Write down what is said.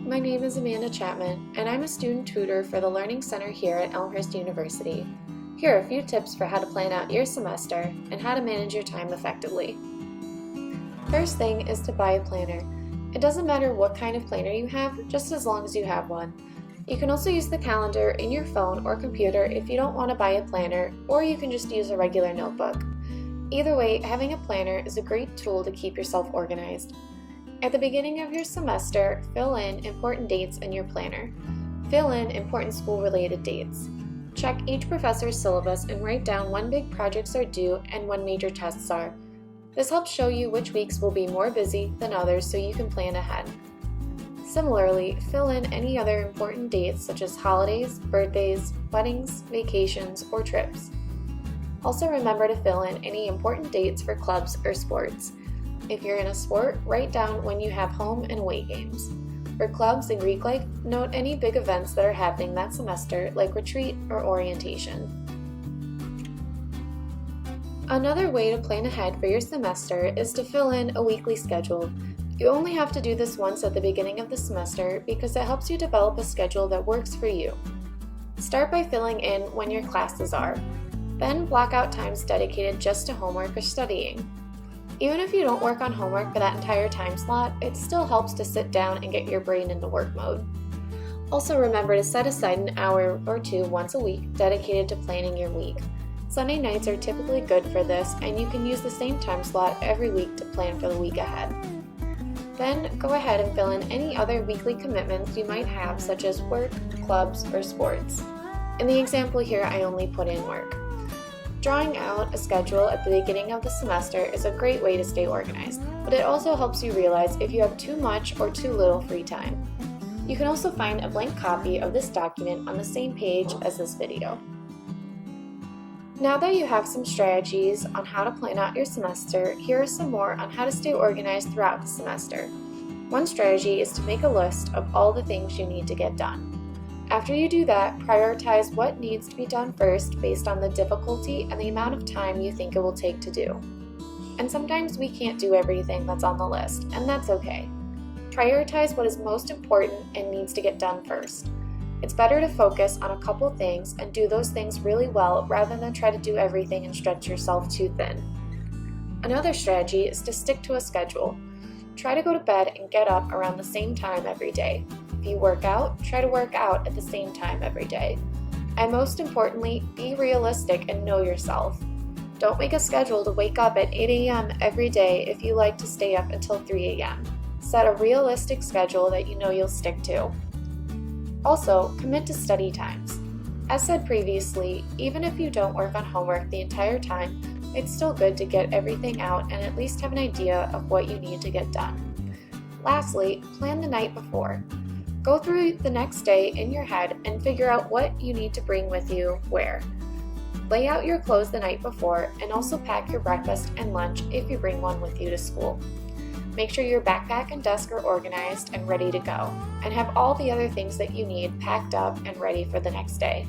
my name is Amanda Chapman, and I'm a student tutor for the Learning Center here at Elmhurst University. Here are a few tips for how to plan out your semester and how to manage your time effectively. First thing is to buy a planner. It doesn't matter what kind of planner you have, just as long as you have one. You can also use the calendar in your phone or computer if you don't want to buy a planner, or you can just use a regular notebook. Either way, having a planner is a great tool to keep yourself organized. At the beginning of your semester, fill in important dates in your planner. Fill in important school-related dates. Check each professor's syllabus and write down when big projects are due and when major tests are. This helps show you which weeks will be more busy than others so you can plan ahead. Similarly, fill in any other important dates such as holidays, birthdays, weddings, vacations, or trips. Also remember to fill in any important dates for clubs or sports. If you're in a sport, write down when you have home and away games. For clubs and Greek life, note any big events that are happening that semester, like retreat or orientation. Another way to plan ahead for your semester is to fill in a weekly schedule. You only have to do this once at the beginning of the semester because it helps you develop a schedule that works for you. Start by filling in when your classes are. Then block out times dedicated just to homework or studying. Even if you don't work on homework for that entire time slot, it still helps to sit down and get your brain into work mode. Also remember to set aside an hour or two once a week dedicated to planning your week. Sunday nights are typically good for this, and you can use the same time slot every week to plan for the week ahead. Then go ahead and fill in any other weekly commitments you might have, such as work, clubs, or sports. In the example here, I only put in work. Drawing out a schedule at the beginning of the semester is a great way to stay organized, but it also helps you realize if you have too much or too little free time. You can also find a blank copy of this document on the same page as this video. Now that you have some strategies on how to plan out your semester, here are some more on how to stay organized throughout the semester. One strategy is to make a list of all the things you need to get done. After you do that, prioritize what needs to be done first based on the difficulty and the amount of time you think it will take to do. And sometimes we can't do everything that's on the list, and that's okay. Prioritize what is most important and needs to get done first. It's better to focus on a couple things and do those things really well rather than try to do everything and stretch yourself too thin. Another strategy is to stick to a schedule. Try to go to bed and get up around the same time every day. If you work out, try to work out at the same time every day. And most importantly, be realistic and know yourself. Don't make a schedule to wake up at 8 a.m. every day if you like to stay up until 3 a.m. Set a realistic schedule that you know you'll stick to. Also, commit to study times. As said previously, even if you don't work on homework the entire time, it's still good to get everything out and at least have an idea of what you need to get done. Lastly, plan the night before. Go through the next day in your head and figure out what you need to bring with you where. Lay out your clothes the night before and also pack your breakfast and lunch if you bring one with you to school. Make sure your backpack and desk are organized and ready to go, and have all the other things that you need packed up and ready for the next day.